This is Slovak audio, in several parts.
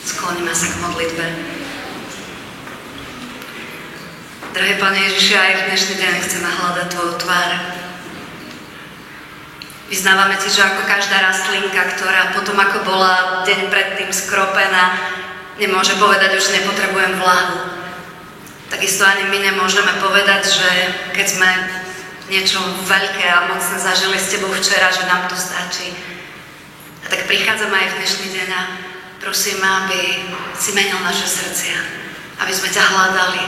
Skloníme sa k modlitbe. Drahý Pane Ježiši, aj v dnešný deň chceme hľadať Tvoju tvár. Vyznávame Ti, že ako každá rastlinka, ktorá potom ako bola deň predtým skropená, nemôže povedať, už nepotrebujem vlahu. Takisto ani my nemôžeme povedať, že keď sme niečo veľké a mocné zažili s Tebou včera, že nám to stačí. A tak prichádzame aj v dnešný deň a prosím, aby si menil naše srdcia, aby sme ťa hľadali,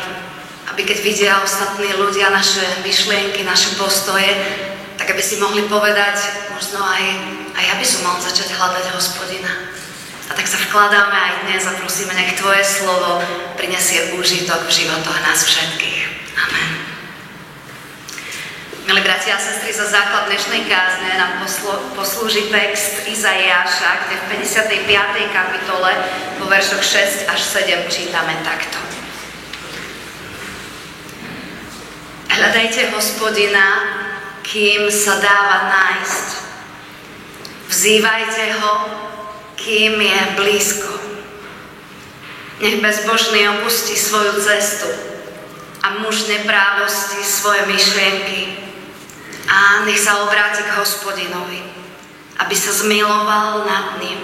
aby keď vidia ostatní ľudia naše myšlienky, naše postoje, tak aby si mohli povedať, možno aj ja by som mal začať hľadať Hospodina. A tak sa vkladáme aj dnes a prosíme, nech Tvoje slovo prinesie úžitok v životoch nás všetkých. Amen. Milí bratia a sestry, za základ dnešnej kázne nám poslúži text Izaiáša, kde v 55. kapitole vo veršoch 6 až 7 čítame takto. Hľadajte Hospodina, kým sa dáva nájsť. Vzývajte ho, kým je blízko. Nech bezbožný opustí svoju cestu a muž neprávosti svoje myšlienky a nech sa obráti k Hospodinovi, aby sa zmiloval nad ním,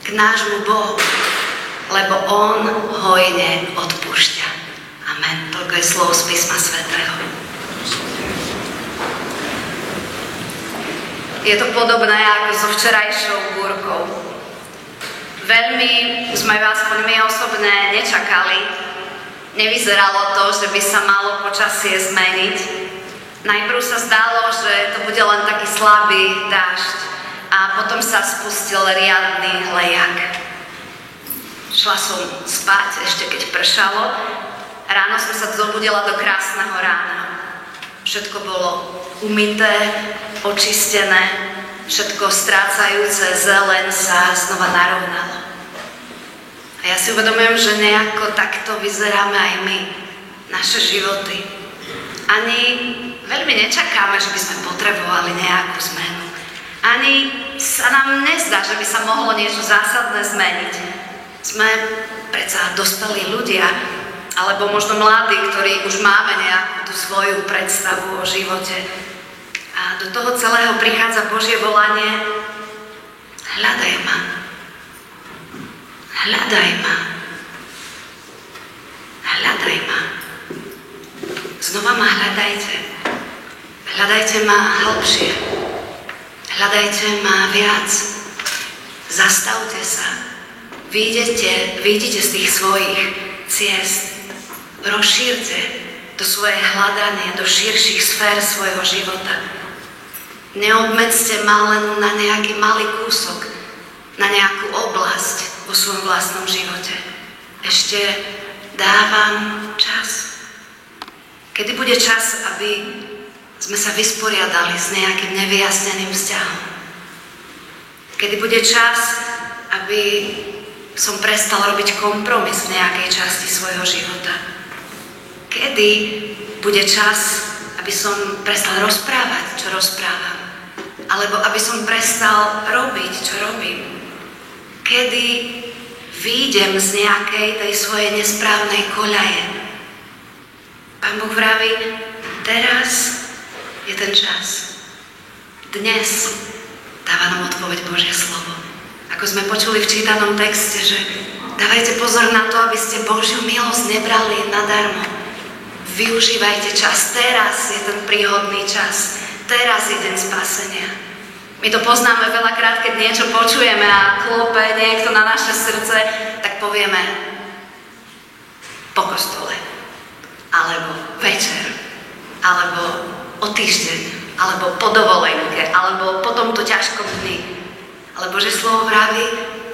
k nášmu Bohu, lebo on hojne odpúšťa. Amen. Toľko je slovo z písma svätého. Je to podobné ako so včerajšou búrkou. Veľmi sme vás, aspoň my osobne, nečakali. Nevyzeralo to, že by sa malo počasie zmeniť. Najprv sa zdalo, že to bude len taký slabý dážď a potom sa spustil riadny hlejak. Šla som spať, ešte keď pršalo. Ráno som sa zobudila do krásneho rána. Všetko bolo umyté, očistené, všetko strácajúce zeleň sa znova narovnalo. A ja si uvedomujem, že nejako takto vyzeráme aj my, naše životy. Ani veľmi nečakáme, že by sme potrebovali nejakú zmenu. Ani sa nám nezdá, že by sa mohlo niečo zásadné zmeniť. Sme predsa dospelí ľudia, alebo možno mladí, ktorí už máme nejakú tú svoju predstavu o živote. A do toho celého prichádza Božie volanie: hľadaj ma. Hľadaj ma. Hľadaj ma. Znova ma hľadajte. Hľadajte ma hlbšie. Hľadajte ma viac. Zastavte sa. Vyjdete z tých svojich ciest. Rozšírte to svoje hľadanie do širších sfér svojho života. Neobmedzte ma len na nejaký malý kúsok, na nejakú oblasť vo svojom vlastnom živote. Ešte dávam čas. Kedy bude čas, aby sme sa vysporiadali s nejakým nevyjasneným vzťahom? Kedy bude čas, aby som prestal robiť kompromis v nejakej časti svojho života? Kedy bude čas, aby som prestal rozprávať, čo rozprávam? Alebo aby som prestal robiť, čo robím? Kedy výjdem z nejakej tej svojej nesprávnej koľaje? Pán Boh vraví, teraz je ten čas. Dnes dáva nám odpoveď Božie slovo. Ako sme počuli v čítanom texte, že dávajte pozor na to, aby ste Božiu milosť nebrali nadarmo. Využívajte čas, teraz je ten príhodný čas, teraz je deň spasenia. My to poznáme veľakrát, keď niečo počujeme a klope niekto na naše srdce, tak povieme po kostole, alebo večer, alebo o týždeň, alebo po dovolenke, alebo po tomto ťažkom dni. Ale Božie slovo vraví,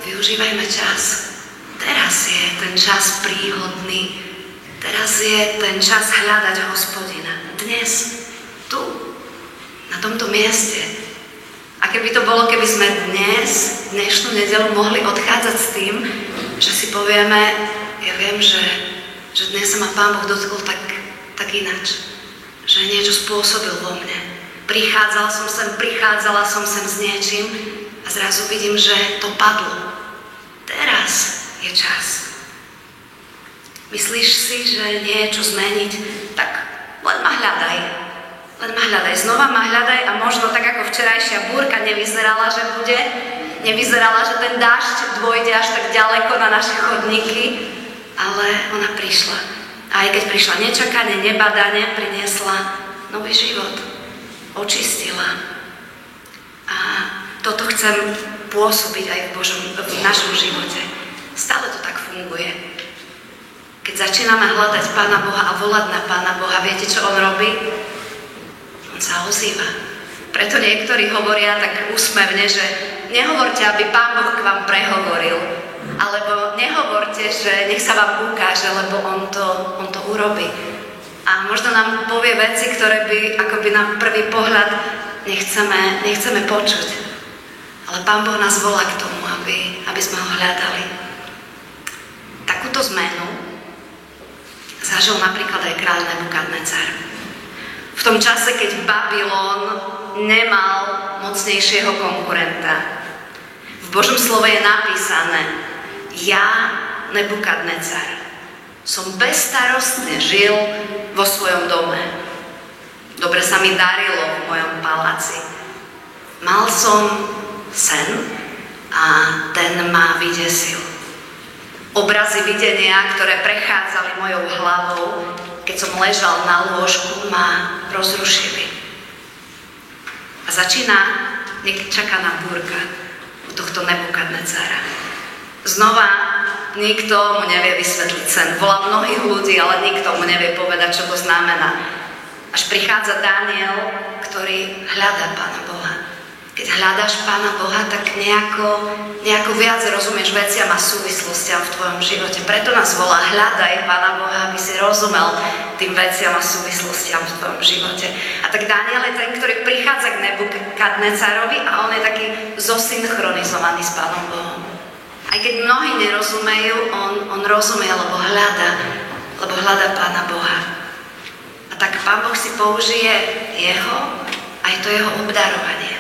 využívajme čas. Teraz je ten čas príhodný. Teraz je ten čas hľadať Hospodina. Dnes, tu, na tomto mieste. A keby to bolo, keby sme dnešnú nedeľu mohli odchádzať s tým, že si povieme, ja viem, že dnes sa ma Pán Boh dotkol tak ináč. Že niečo spôsobil vo mne. Prichádzala som sem s niečím a zrazu vidím, že to padlo. Teraz je čas. Myslíš si, že nie je čo zmeniť? Tak len ma hľadaj. Len ma hľadaj. Znova ma hľadaj a možno tak ako včerajšia búrka nevyzerala, že bude. Nevyzerala, že ten dážď dôjde až tak ďaleko na naše chodníky. Ale ona prišla. A aj keď prišla nečakane, nebadane, priniesla nový život. Očistila. A toto chcem pôsobiť aj v našom živote. Stále to tak funguje. Keď začíname hľadať Pána Boha a volať na Pána Boha, viete, čo on robí? On sa ozýva. Preto niektorí hovoria tak úsmevne, že nehovorte, aby Pán Boh k vám prehovoril, alebo nehovorte, že nech sa vám ukáže, lebo on to urobí. A možno nám povie veci, ktoré by akoby na prvý pohľad nechceme počuť. Ale Pán Boh nás volá k tomu, aby sme ho hľadali. Takúto zmenu zažil napríklad aj kráľ Nebukadnecar. V tom čase, keď Babylon nemal mocnejšieho konkurenta. V Božom slove je napísané: ja, Nebukadnecar, som bezstarostne žil vo svojom dome. Dobre sa mi darilo v mojom paláci. Mal som sen a ten ma vydesil. Obrazy videnia, ktoré prechádzali mojou hlavou, keď som ležal na lôžku, ma rozrušili. A začína nečakaná búrka u tohto Nebukadnecara. Znova nikto mu nevie vysvetliť sen. Volá mnohých ľudí, ale nikto mu nevie povedať, čo to znamená. Až prichádza Daniel, ktorý hľadá Pána Boha. Keď hľadáš Pána Boha, tak nejako viac rozumieš veciam a súvislostiam v tvojom živote. Preto nás volá: hľadaj Pána Boha, aby si rozumel tým veciam a súvislostiam v tvojom živote. A tak Daniel je ten, ktorý prichádza k Nebukadnecarovi a on je taký zosynchronizovaný s Pánom Bohom. Aj keď mnohí nerozumejú, on rozumie, lebo hľadá Pána Boha. A tak Pán Boh si použije jeho, aj to jeho obdarovanie.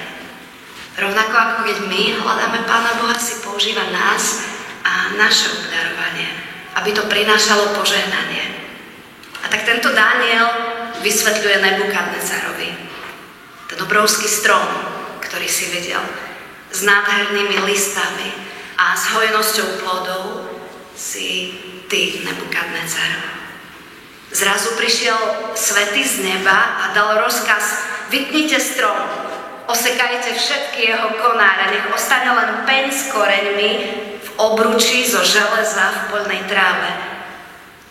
Rovnako ako keď my hľadáme Pána Boha, si používa nás a naše obdarovanie, aby to prinášalo požehnanie. A tak tento Daniel vysvetľuje Nebukadnecarovi ten obrovský strom, ktorý si videl, s nádhernými listami a s hojnosťou plodov, si ty, Nebukadnecar. Zrazu prišiel svätý z neba a dal rozkaz: vytnite strom, osekajte všetky jeho konáre, nech ostane len peň s koreňmi v obruči zo železa v poľnej tráve,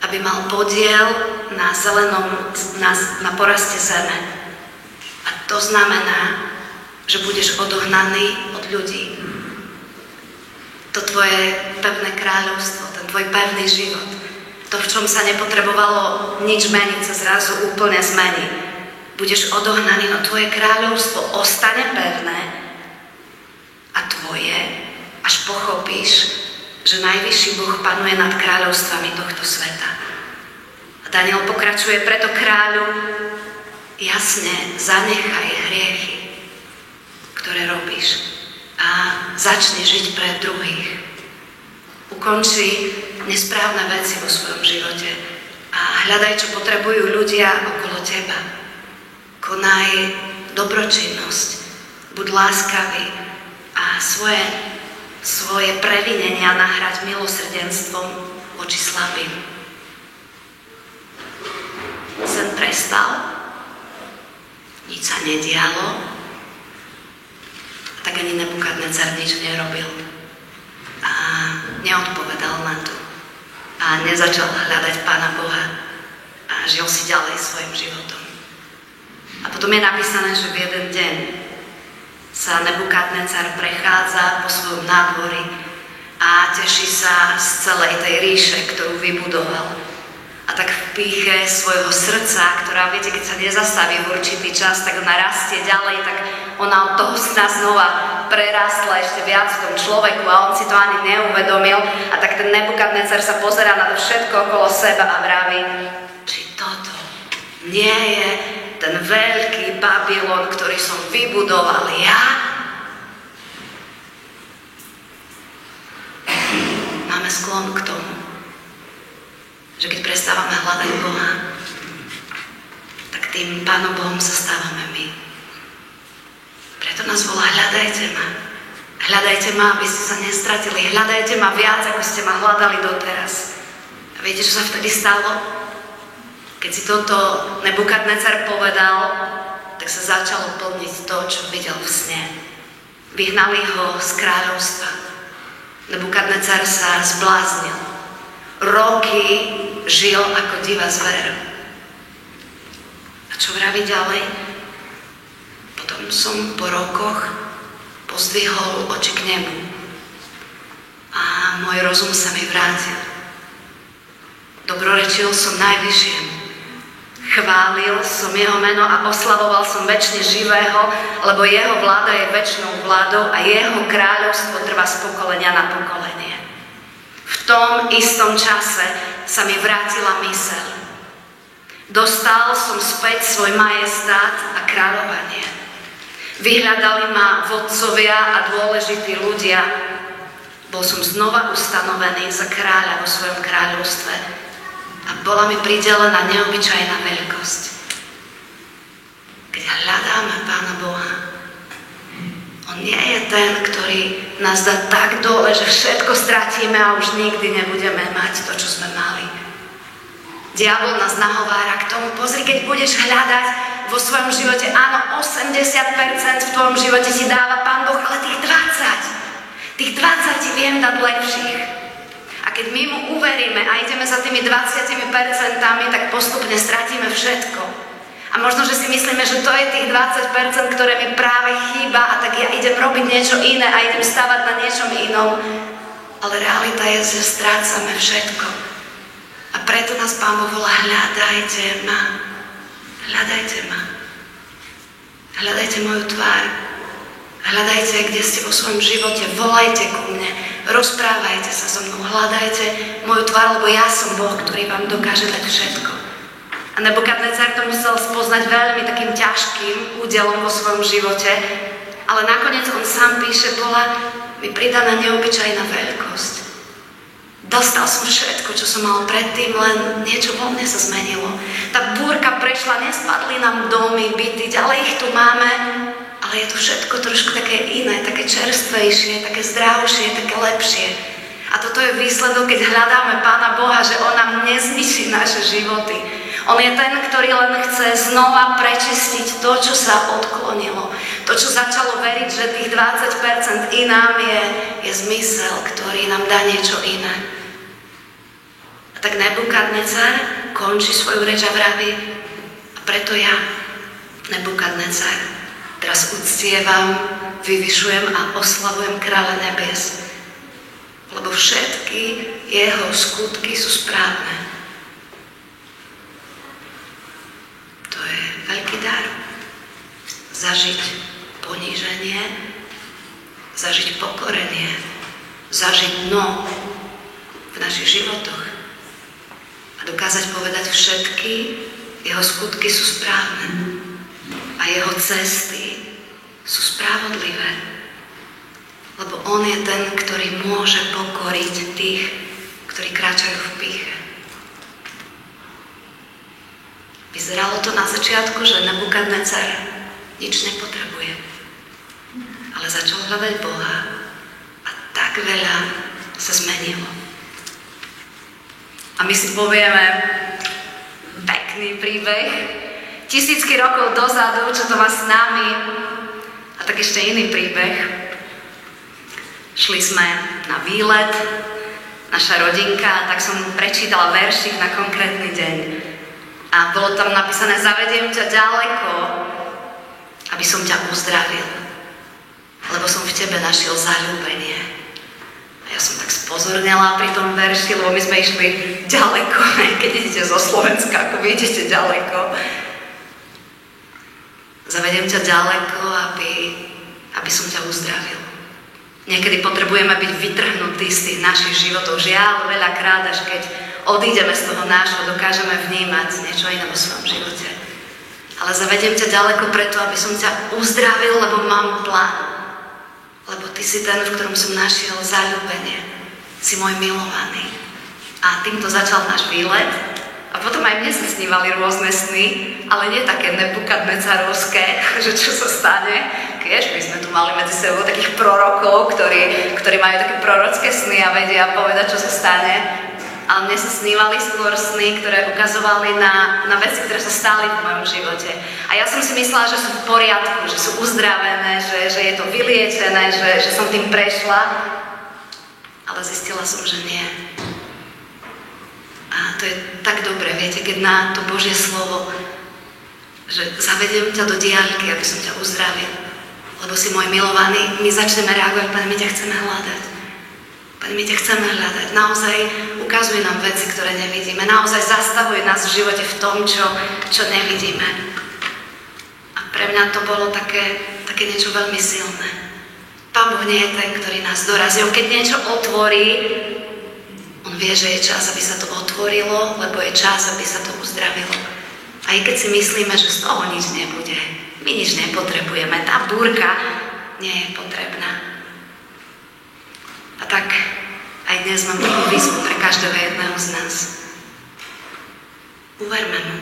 aby mal podiel na poraste zeme. A to znamená, že budeš odohnaný od ľudí. To tvoje pevné kráľovstvo, ten tvoj pevný život, to, v čom sa nepotrebovalo nič meniť, sa zrazu úplne zmení. Budeš odohnaný, no tvoje kráľovstvo ostane pevné a tvoje, až pochopíš, že najvyšší Boh panuje nad kráľovstvami tohto sveta. A Daniel pokračuje: preto kráľu, jasne zanechaj hriechy, ktoré robíš, a začni žiť pre druhých. Ukonči nesprávne veci vo svojom živote a hľadaj, čo potrebujú ľudia okolo teba. Konaj dobročinnosť, buď láskavý a svoje previnenia nahráť milosrdenstvom voči slabým. Sen prestal, nič sa nedialo, a tak ani Nebukadnecar nič nerobil. A neodpovedal na to. A nezačal hľadať Pána Boha a žil si ďalej svojim životom. A potom je napísané, že v jeden deň sa Nebukadnecar prechádza po svojom nádvorí a teší sa z celej tej ríše, ktorú vybudoval. A tak v pýche svojho srdca, ktorá, viete, keď sa nezastaví v určitý čas, tak ona rastie ďalej, tak ona od toho sna znova prerastla ešte viac v tom človeku a on si to ani neuvedomil. A tak ten Nebukadnecar sa pozerá na to všetko okolo seba a vraví: či toto nie je ten veľký Babylon, ktorý som vybudoval ja? máme sklon k tomu, že keď prestávame hľadať Boha, tak tým Pánom Bohom sa stávame my. Preto nás volá: hľadajte ma. Hľadajte ma, aby ste sa nestratili. Hľadajte ma viac, ako ste ma hľadali doteraz. A viete, čo sa vtedy stalo? Keď si toto Nebukadnecar povedal, tak sa začalo plniť to, čo videl v sne. Vyhnali ho z kráľovstva. Nebukadnecar sa zbláznil. Roky žil ako divá zver. A čo vraví ďalej? Potom som po rokoch pozdvihol oči k nebu a môj rozum sa mi vrátil. Dobrorečil som Najvyššiemu. Chválil som jeho meno a oslavoval som večne živého, lebo jeho vláda je večnou vládou a jeho kráľovstvo trvá z pokolenia na pokolenie. V tom istom čase sa mi vrátila myseľ. Dostal som späť svoj majestát a kráľovanie. Vyhľadali ma vodcovia a dôležití ľudia. Bol som znova ustanovený za kráľa vo svojom kráľovstve a bola mi pridelená neobyčajná veľkosť. Keď hľadáme Pána Boha, on nie je ten, ktorý nás dá tak dole, že všetko stratíme a už nikdy nebudeme mať to, čo sme mali. Diabol nás nahovára k tomu: pozri, keď budeš hľadať vo svojom živote, áno, 80% v tvojom živote ti dáva Pán Boh, ale tých 20 ti viem dať lepších. A keď my mu uveríme a ideme za tými 20%, tak postupne stratíme všetko. A možno, že si myslíme, že to je tých 20%, ktoré mi práve chýba, a tak ja idem robiť niečo iné a idem stavať na niečom inom. Ale realita je, že strácame všetko. A preto nás Pán Boh volá: hľadajte ma. Hľadajte ma. Hľadajte moju tvár. Hľadajte, kde ste vo svojom živote. Volajte ku mne. Rozprávajte sa so mnou. Hľadajte moju tvár, lebo ja som Boh, ktorý vám dokáže dať všetko. A Nebukadnecar to musel spoznať veľmi takým ťažkým údelom vo svojom živote. Ale nakoniec on sám píše: bola mi pridaná neobyčajná veľkosť. Dostal som všetko, čo som mal predtým, len niečo vo mne sa zmenilo. Tá búrka prešla, nespadli nám domy, byty, ďalej ich tu máme, ale je to všetko trošku také iné, také čerstvejšie, také zdravšie, také lepšie. A toto je výsledok, keď hľadáme Pána Boha, že on nám nezničí naše životy. On je ten, ktorý len chce znova prečistiť to, čo sa odklonilo. To, čo začalo veriť, že tých 20% inám je zmysel, ktorý nám dá niečo iné. A tak Nebukadnecar končí svoju reč a vraví: a preto ja, Nebukadnecar, teraz uctievam, vyvyšujem a oslavujem Kráľa nebies, lebo všetky jeho skutky sú správne. To je veľký dar. Zažiť poníženie, zažiť pokorenie, zažiť dno v našich životoch a dokázať povedať: všetky jeho skutky sú správne a jeho cesty sú spravodlivé, lebo on je ten, ktorý môže pokoriť tých, ktorí kráčajú v pýche. Vyzeralo to na začiatku, že Nebukadnecar nič nepotrebuje, ale začal hľadať Boha a tak veľa sa zmenilo. A my si povieme: pekný príbeh, tisícky rokov dozadu, čo to má s nami. A tak ešte iný príbeh. Šli sme na výlet, naša rodinka, tak som prečítala veršik na konkrétny deň. A bolo tam napísané: zavediem ťa ďaleko, aby som ťa uzdravil, lebo som v tebe našiel zaľúbenie. A ja som tak spozornila pri tom verši, lebo my sme išli ďaleko, keď idete zo Slovenska, ako vy idete ďaleko. Zavediem ťa ďaleko, aby som ťa uzdravil. Niekedy potrebujeme byť vytrhnutí z tých našich životov. Žiaľ, veľakrát, až keď odídeme z toho nášho, dokážeme vnímať niečo iné vo svojom živote. Ale zavediem ťa ďaleko preto, aby som ťa uzdravil, lebo mám plán. Lebo ty si ten, v ktorom som našiel zaľúbenie. si môj milovaný. A týmto začal náš výlet. A potom aj mne sa snívali rôzne sny, ale nie také nebukadnecarovské, že čo sa stane. Keď my sme tu mali medzi sebou takých prorokov, ktorí majú také prorocké sny a vedia povedať, čo sa stane. Ale mne sa snívali skôr sny, ktoré ukazovali na veci, ktoré sa stali v mojom živote. A ja som si myslela, že sú v poriadku, že sú uzdravené, že je to vyliečené, že som tým prešla. Ale zistila som, že nie. A to je tak dobré, viete, keď na to Božie slovo, že zavediem ťa do diaľky, aby som ťa uzdravil, lebo si môj milovaný, my začneme reagovať, Pane, my ťa chceme hľadať. Pane, my ťa chceme hľadať. Naozaj ukazuj nám veci, ktoré nevidíme. Naozaj zastavuj nás v živote v tom, čo nevidíme. A pre mňa to bolo také niečo veľmi silné. Pán Boh nie je ten, ktorý nás dorazí. Keď niečo otvorí, on vie, že je čas, aby sa to otvorilo, lebo je čas, aby sa to uzdravilo. Aj keď si myslíme, že z toho nič nebude. My nič nepotrebujeme. Tá búrka nie je potrebná. A tak aj dnes mám takú výzvu pre každého jedného z nás. Uverme mu.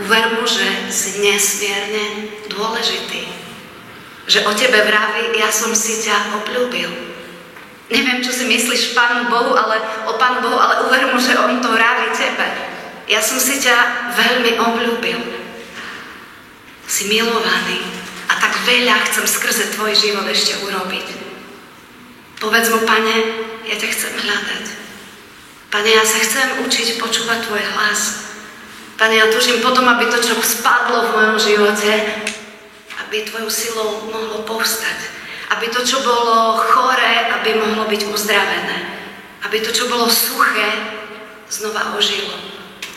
Uver mu, že si nesmierne dôležitý. Že o tebe vraví, ja som si ťa obľúbil. Neviem, čo si myslíš o Pánu Bohu, ale uver mu, že on to vraví tebe. Ja som si ťa veľmi obľúbil. Si milovaný a tak veľa chcem skrze tvoj život ešte urobiť. Povedz mu, Pane, ja ťa chcem hľadať. Pane, ja sa chcem učiť počúvať tvoj hlas. Pane, ja túžim potom, aby to, čo spadlo v mojom živote, aby tvojou silou mohlo povstať. Aby to, čo bolo choré, aby mohlo byť uzdravené. Aby to, čo bolo suché, znova ožilo.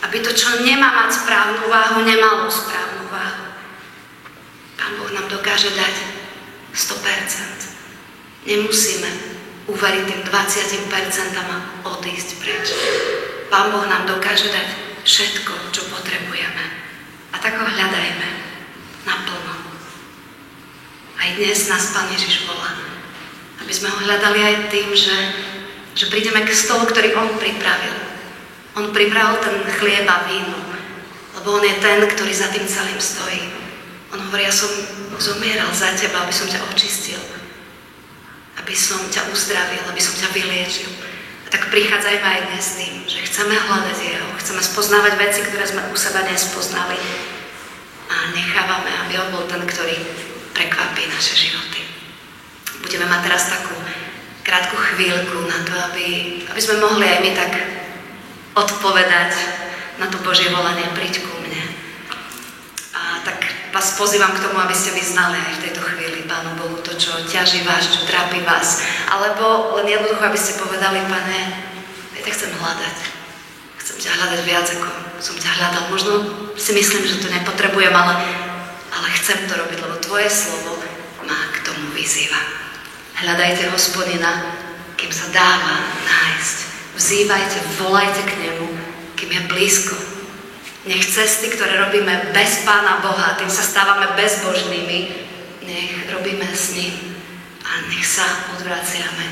Aby to, čo nemá mať správnu váhu, nemalo správnu váhu. Pán Boh nám dokáže dať 100%. Nemusíme uveriť tým 20% a odísť preč. Pán Boh nám dokáže dať všetko, čo potrebujeme. A tak ho hľadajme naplno. Aj dnes nás Pán Ježiš volá, aby sme ho hľadali aj tým, že prídeme k stolu, ktorý on pripravil. On pripravil ten chlieb a víno, lebo on je ten, ktorý za tým celým stojí. On hovorí, ja som zomieral za teba, aby som ťa očistil, aby som ťa uzdravil, aby som ťa vyliečil. A tak prichádzajme aj dnes tým, že chceme hľadať jeho, chceme spoznávať veci, ktoré sme u seba nespoznali a nechávame, aby on bol ten, ktorý prekvapí naše životy. Budeme mať teraz takú krátku chvíľku na to, aby sme mohli aj my tak odpovedať na to Božie volanie, príď ku mne. A tak vás pozývam k tomu, aby ste vyznali aj v tejto chvíli Pánu Bohu to, čo ťaží vás, čo trápi vás. Alebo len jednoducho, aby ste povedali, Pane, ja ťa chcem hľadať. Chcem ťa hľadať viac, ako som ťa hľadal. Možno si myslím, že to nepotrebujem, ale chcem to robiť, lebo tvoje slovo ma k tomu vyzýva. Hľadajte Hospodina, kým sa dáva nájsť. Vzývajte, volajte k nemu, kým je blízko. Nech cesty, ktoré robíme bez Pána Boha, tým sa stávame bezbožnými, nech robíme s ním a nech sa odvraciame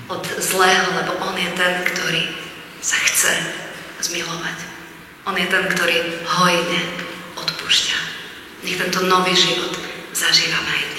od zlého, lebo on je ten, ktorý sa chce zmilovať. On je ten, ktorý hojne odpúšťa. Nech tento nový život zažívame aj